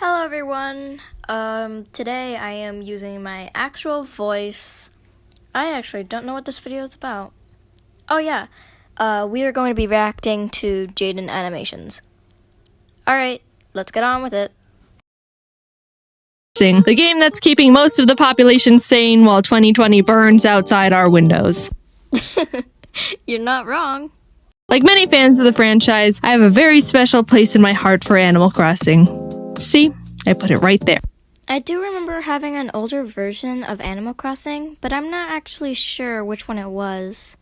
Hello everyone. Today I am using my actual voice. I actually don't know what this video is about. Oh yeah, we are going to be reacting to Jaiden animations. Alright, let's get on with it. The game that's keeping most of the population sane while 2020 burns outside our windows. You're not wrong. Like many fans of the franchise, I have a very special place in my heart for Animal Crossing. See, I put it right there. I do remember having an older version of Animal Crossing, but I'm not actually sure which one it was.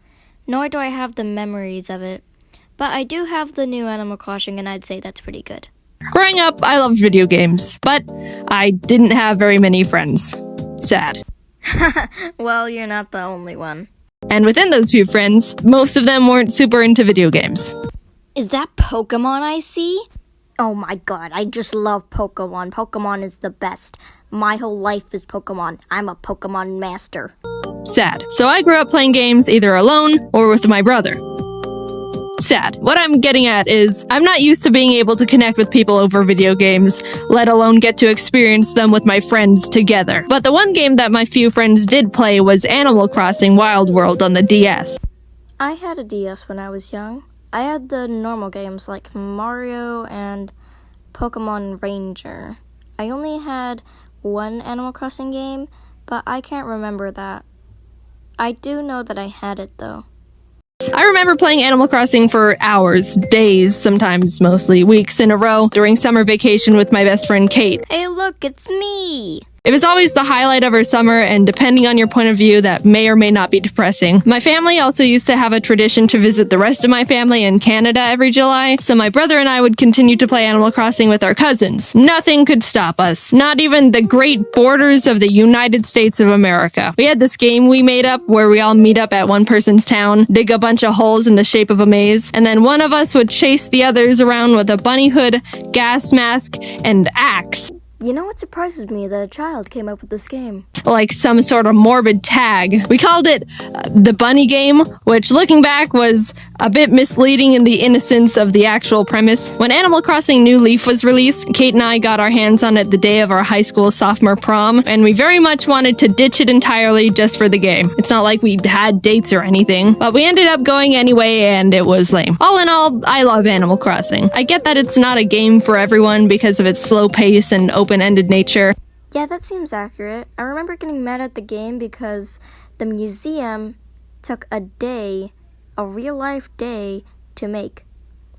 Nor do I have the memories of it. But I do have the new Animal Crossing, and I'd say that's pretty good. Growing up, I loved video games, but I didn't have very many friends. Sad. Well, you're not the only one. And within those few friends, most of them weren't super into video games. Is that Pokemon I see? Oh my god, I just love Pokemon. Pokemon is the best. My whole life is Pokemon. I'm a Pokemon master. Sad. So I grew up playing games either alone or with my brother. Sad. What I'm getting at is, I'm not used to being able to connect with people over video games, let alone get to experience them with my friends together. But the one game that my few friends did play was Animal Crossing Wild World on the DS. I had a DS when I was young. I had the normal games like Mario and Pokemon Ranger. I only had one Animal Crossing game, but I can't remember that. I do know that I had it though. I remember playing Animal Crossing for hours, days, sometimes mostly weeks in a row during summer vacation with my best friend Kate. Hey look, it's me! It was always the highlight of our summer, and depending on your point of view, that may or may not be depressing. My family also used to have a tradition to visit the rest of my family in Canada every July, so my brother and I would continue to play Animal Crossing with our cousins. Nothing could stop us. Not even the great borders of the United States of America. We had this game we made up where we all meet up at one person's town, dig a bunch of holes in the shape of a maze, and then one of us would chase the others around with a bunny hood, gas mask, and axe. You know what surprises me? That a child came up with this game. Like some sort of morbid tag. We called it the bunny game, which looking back was a bit misleading in the innocence of the actual premise. When Animal Crossing New Leaf was released, Kate and I got our hands on it the day of our high school sophomore prom, and we very much wanted to ditch it entirely just for the game. It's not like we had dates or anything, but we ended up going anyway, and it was lame. All in all, I love Animal Crossing. I get that it's not a game for everyone because of its slow pace and open-ended nature. Yeah, that seems accurate. I remember getting mad at the game because the museum took a day, a real-life day, to make.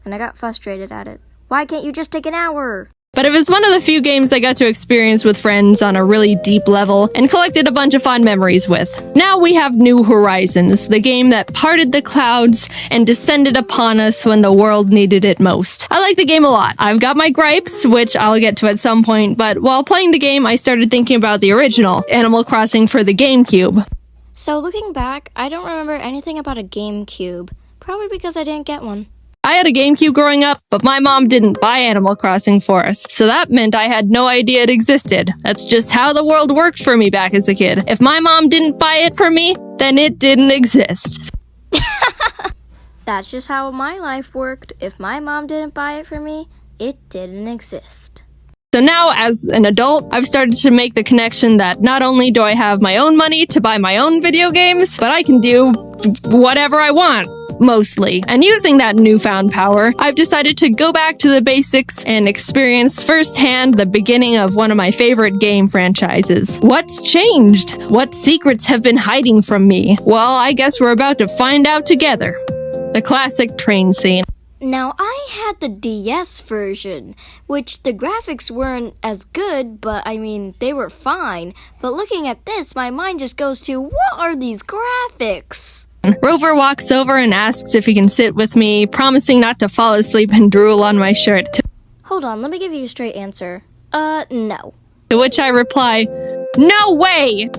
And I got frustrated at it. Why can't you just take an hour? But it was one of the few games I got to experience with friends on a really deep level and collected a bunch of fond memories with. Now we have New Horizons, the game that parted the clouds and descended upon us when the world needed it most. I like the game a lot. I've got my gripes, which I'll get to at some point, but while playing the game, I started thinking about the original, Animal Crossing for the GameCube. So looking back, I don't remember anything about a GameCube. Probably because I didn't get one. I had a GameCube growing up, but my mom didn't buy Animal Crossing for us, so that meant I had no idea it existed. That's just how the world worked for me back as a kid. If my mom didn't buy it for me, then it didn't exist. That's just how my life worked. If my mom didn't buy it for me, it didn't exist. So now, as an adult, I've started to make the connection that not only do I have my own money to buy my own video games, but I can do whatever I want. Mostly. And using that newfound power, I've decided to go back to the basics and experience firsthand the beginning of one of my favorite game franchises. What's changed? What secrets have been hiding from me? Well, I guess we're about to find out together. The classic train scene. Now, I had the DS version, which the graphics weren't as good, but I mean, they were fine. But looking at this, my mind just goes to, what are these graphics? Rover walks over and asks if he can sit with me, promising not to fall asleep and drool on my shirt. Hold on, let me give you a straight answer. No. To which I reply, "No way!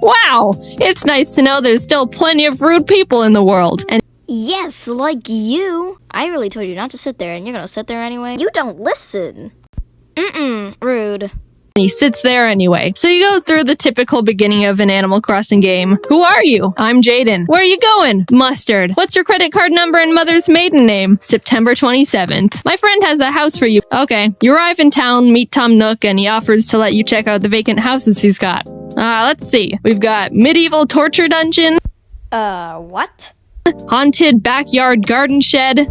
Wow, it's nice to know there's still plenty of rude people in the world." And yes, like you. I really told you not to sit there, and you're gonna sit there anyway. You don't listen. Rude. he sits there anyway. So you go through the typical beginning of an Animal Crossing game. Who are you? I'm Jaiden. Where are you going? Mustard. What's your credit card number and mother's maiden name? September 27th. My friend has a house for you. Okay. You arrive in town, meet Tom Nook, and he offers to let you check out the vacant houses he's got. Let's see. We've got medieval torture dungeon, What? haunted backyard garden shed,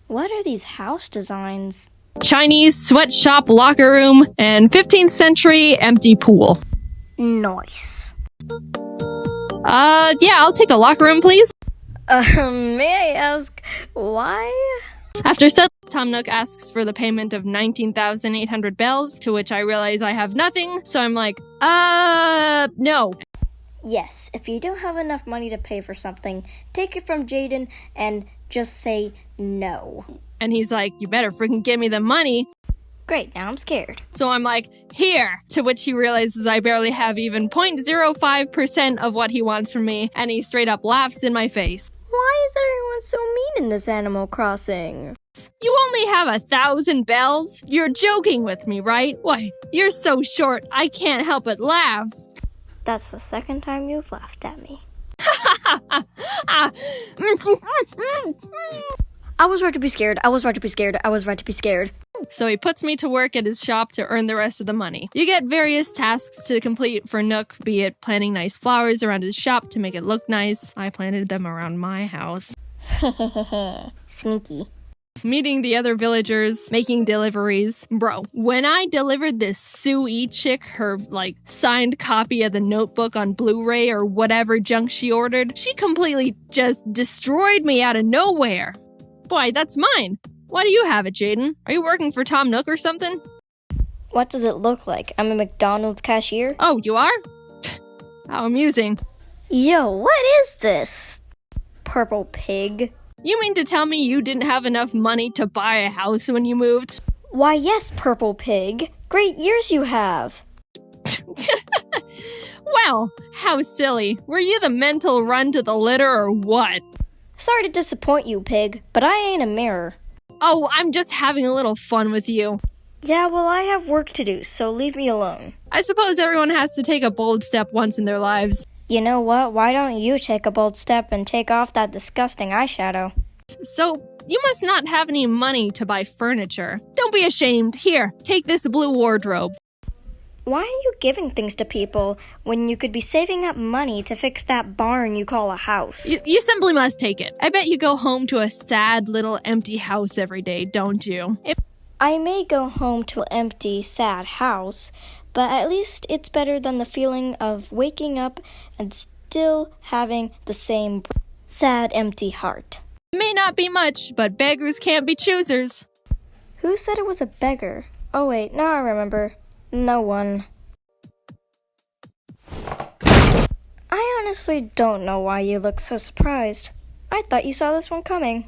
What are these house designs? Chinese sweatshop locker room, and 15th century empty pool. Nice. Yeah, I'll take a locker room, please. May I ask why? After settling, Tom Nook asks for the payment of 19,800 bells, to which I realize I have nothing, so I'm like, no. Yes, if you don't have enough money to pay for something, take it from Jaiden and just say no. And he's like, you better freaking give me the money. Great, now I'm scared. So I'm like, here, to which he realizes I barely have even 0.05% of what he wants from me, and he straight up laughs in my face. Why is everyone so mean in this Animal Crossing? You only have 1,000 bells? You're joking with me, right? Why, you're so short, I can't help but laugh. That's the second time you've laughed at me. I was right to be scared. I was right to be scared. I was right to be scared. So he puts me to work at his shop to earn the rest of the money. You get various tasks to complete for Nook, be it planting nice flowers around his shop to make it look nice. I planted them around my house. Sneaky. Meeting the other villagers, making deliveries. Bro, when I delivered this Sue chick her, signed copy of the Notebook on Blu-ray or whatever junk she ordered, she completely just destroyed me out of nowhere. Boy, that's mine. Why do you have it, Jaiden? Are you working for Tom Nook or something? What does it look like? I'm a McDonald's cashier? Oh, you are? How amusing. Yo, what is this? Purple pig? You mean to tell me you didn't have enough money to buy a house when you moved? Why, yes, Purple Pig. Great years you have. Well, how silly. Were you the mental run to the litter or what? Sorry to disappoint you, Pig, but I ain't a mirror. Oh, I'm just having a little fun with you. Yeah, well, I have work to do, so leave me alone. I suppose everyone has to take a bold step once in their lives. You know what? Why don't you take a bold step and take off that disgusting eyeshadow? So, you must not have any money to buy furniture. Don't be ashamed. Here, take this blue wardrobe. Why are you giving things to people when you could be saving up money to fix that barn you call a house? You simply must take it. I bet you go home to a sad little empty house every day, don't you? I may go home to an empty, sad house, but at least it's better than the feeling of waking up and still having the same sad, empty heart. It may not be much, but beggars can't be choosers. Who said it was a beggar? Oh wait, now I remember. No one. I honestly don't know why you look so surprised. I thought you saw this one coming.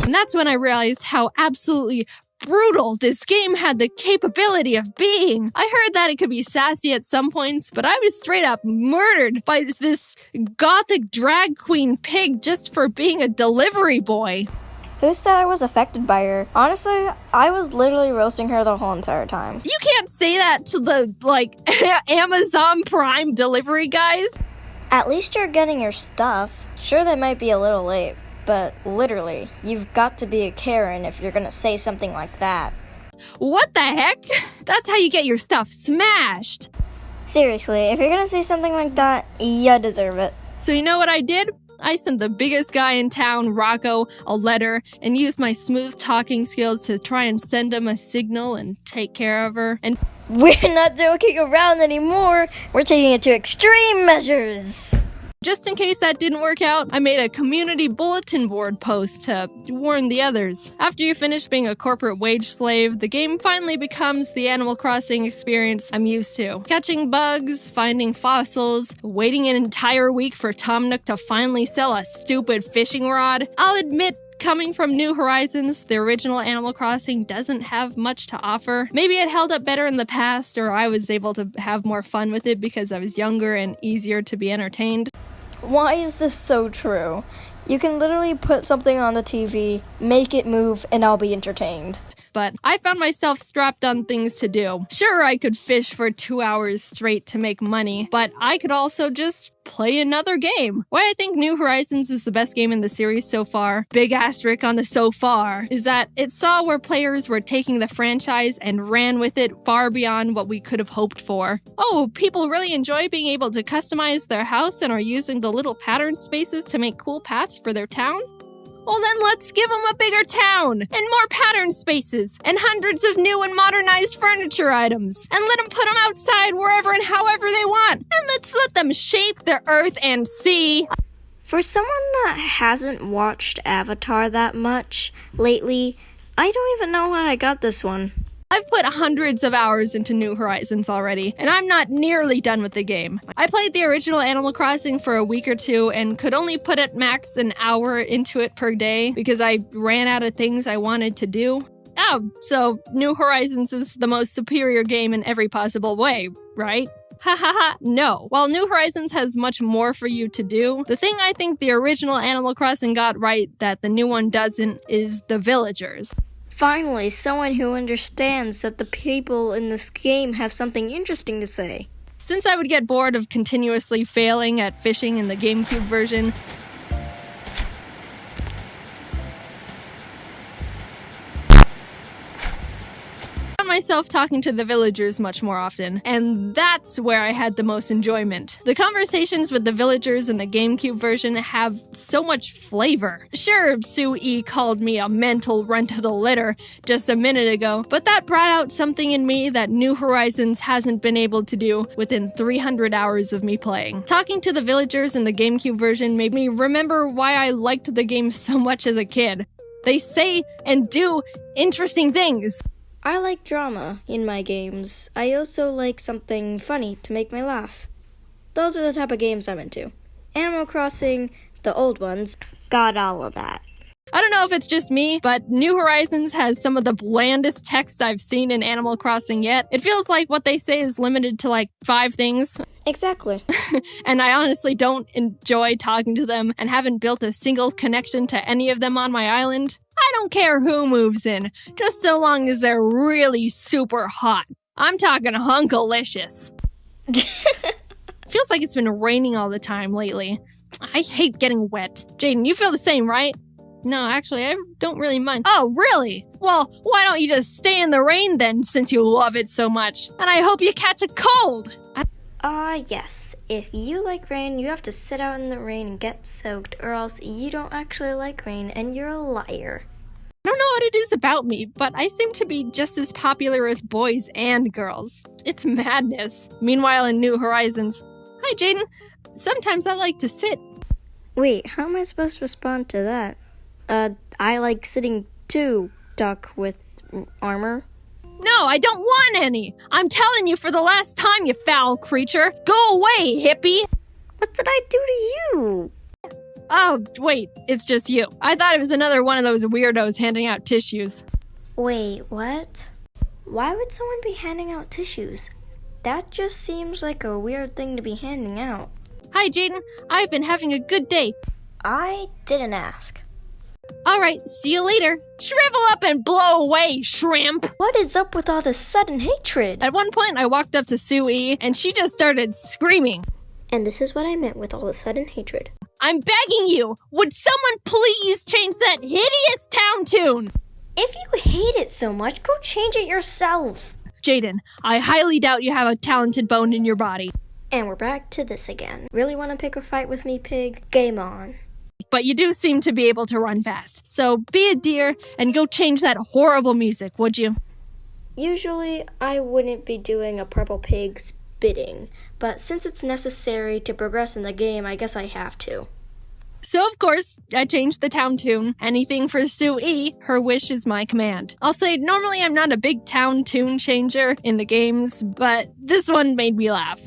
And that's when I realized how absolutely brutal this game had the capability of being. I heard that it could be sassy at some points, but I was straight up murdered by this gothic drag queen pig just for being a delivery boy. Who said I was affected by her? Honestly, I was literally roasting her the whole entire time. You can't say that to the, Amazon Prime delivery guys. At least you're getting your stuff. Sure, they might be a little late, but literally, you've got to be a Karen if you're gonna say something like that. What the heck? That's how you get your stuff smashed. Seriously, if you're gonna say something like that, you deserve it. So you know what I did? I sent the biggest guy in town, Rocco, a letter and used my smooth talking skills to try and send him a signal and take care of her. And we're not joking around anymore. We're taking it to extreme measures. Just in case that didn't work out, I made a community bulletin board post to warn the others. After you finish being a corporate wage slave, the game finally becomes the Animal Crossing experience I'm used to. Catching bugs, finding fossils, waiting an entire week for Tom Nook to finally sell a stupid fishing rod. I'll admit, coming from New Horizons, the original Animal Crossing doesn't have much to offer. Maybe it held up better in the past, or I was able to have more fun with it because I was younger and easier to be entertained. Why is this so true? You can literally put something on the TV, make it move, and I'll be entertained. but I found myself strapped on things to do. Sure, I could fish for 2 hours straight to make money, but I could also just play another game. Why I think New Horizons is the best game in the series so far, big asterisk on the so far, is that it saw where players were taking the franchise and ran with it far beyond what we could have hoped for. Oh, people really enjoy being able to customize their house and are using the little pattern spaces to make cool paths for their town? Well then let's give them a bigger town, and more pattern spaces, and hundreds of new and modernized furniture items, and let them put them outside wherever and however they want, and let's let them shape the earth and sea. For someone that hasn't watched Avatar that much lately, I don't even know how I got this one. I've put hundreds of hours into New Horizons already, and I'm not nearly done with the game. I played the original Animal Crossing for a week or two and could only put at max an hour into it per day because I ran out of things I wanted to do. Oh, so New Horizons is the most superior game in every possible way, right? Ha ha ha, no. While New Horizons has much more for you to do, the thing I think the original Animal Crossing got right that the new one doesn't is the villagers. Finally, someone who understands that the people in this game have something interesting to say. Since I would get bored of continuously failing at fishing in the GameCube version, I found myself talking to the villagers much more often, and that's where I had the most enjoyment. The conversations with the villagers in the GameCube version have so much flavor. Sure, Sue-E called me a mental runt of the litter just a minute ago, but that brought out something in me that New Horizons hasn't been able to do within 300 hours of me playing. Talking to the villagers in the GameCube version made me remember why I liked the game so much as a kid. They say and do interesting things. I like drama in my games. I also like something funny to make me laugh. Those are the type of games I'm into. Animal Crossing, the old ones, got all of that. I don't know if it's just me, but New Horizons has some of the blandest text I've seen in Animal Crossing yet. It feels like what they say is limited to like 5 things. Exactly. And I honestly don't enjoy talking to them and haven't built a single connection to any of them on my island. I don't care who moves in, just so long as they're really super hot. I'm talking hunkalicious. Feels like it's been raining all the time lately. I hate getting wet. Jaiden, you feel the same, right? No, actually, I don't really mind. Oh, really? Well, why don't you just stay in the rain then, since you love it so much? And I hope you catch a cold! Yes. If you like rain, you have to sit out in the rain and get soaked, or else you don't actually like rain and you're a liar. I don't know what it is about me, but I seem to be just as popular with boys and girls. It's madness. Meanwhile, in New Horizons, hi, Jaiden. Sometimes I like to sit. Wait, how am I supposed to respond to that? I like sitting too, duck with armor. No, I don't want any. I'm telling you for the last time, you foul creature. Go away, hippie. What did I do to you? Oh, wait, it's just you. I thought it was another one of those weirdos handing out tissues. Wait, what? Why would someone be handing out tissues? That just seems like a weird thing to be handing out. Hi, Jaiden. I've been having a good day. I didn't ask. Alright, see you later. Shrivel up and blow away, shrimp! What is up with all this sudden hatred? At one point, I walked up to Sue-E, and she just started screaming. And this is what I meant with all the sudden hatred. I'm begging you! Would someone please change that hideous town tune? If you hate it so much, go change it yourself. Jaiden, I highly doubt you have a talented bone in your body. And we're back to this again. Really want to pick a fight with me, pig? Game on. But you do seem to be able to run fast. So be a dear and go change that horrible music, would you? Usually, I wouldn't be doing a purple pig's bidding, but since it's necessary to progress in the game, I guess I have to. So, of course, I changed the town tune. Anything for Sue-E, her wish is my command. I'll say, normally I'm not a big town tune changer in the games, but this one made me laugh.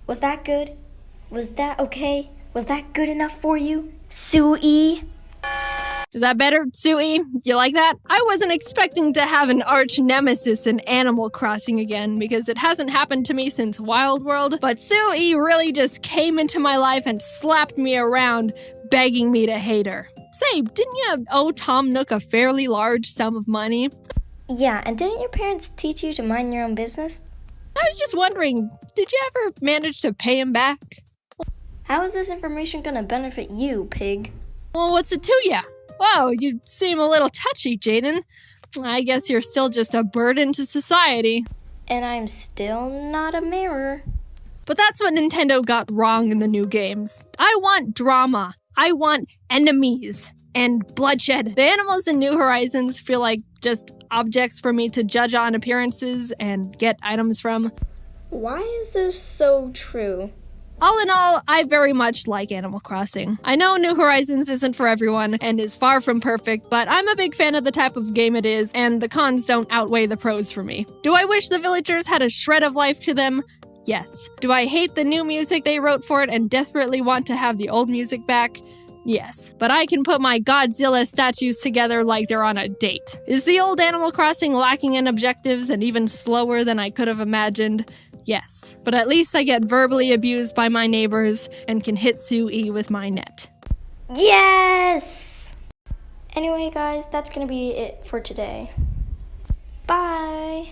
Was that good? Was that okay? Was that good enough for you, Sue-E? Is that better, Sui? You like that? I wasn't expecting to have an arch nemesis in Animal Crossing again, because it hasn't happened to me since Wild World, but Sui really just came into my life and slapped me around, begging me to hate her. Say, didn't you owe Tom Nook a fairly large sum of money? Yeah, and didn't your parents teach you to mind your own business? I was just wondering, did you ever manage to pay him back? How is this information gonna benefit you, pig? Well, what's it to ya? Whoa, you seem a little touchy, Jaiden. I guess you're still just a burden to society. And I'm still not a mirror. But that's what Nintendo got wrong in the new games. I want drama. I want enemies and bloodshed. The animals in New Horizons feel like just objects for me to judge on appearances and get items from. Why is this so true? All in all, I very much like Animal Crossing. I know New Horizons isn't for everyone and is far from perfect, but I'm a big fan of the type of game it is, and the cons don't outweigh the pros for me. Do I wish the villagers had a shred of life to them? Yes. Do I hate the new music they wrote for it and desperately want to have the old music back? Yes. But I can put my Godzilla statues together like they're on a date. Is the old Animal Crossing lacking in objectives and even slower than I could have imagined? Yes. But at least I get verbally abused by my neighbors and can hit Sui with my net. Yes! Anyway, guys, that's gonna be it for today. Bye!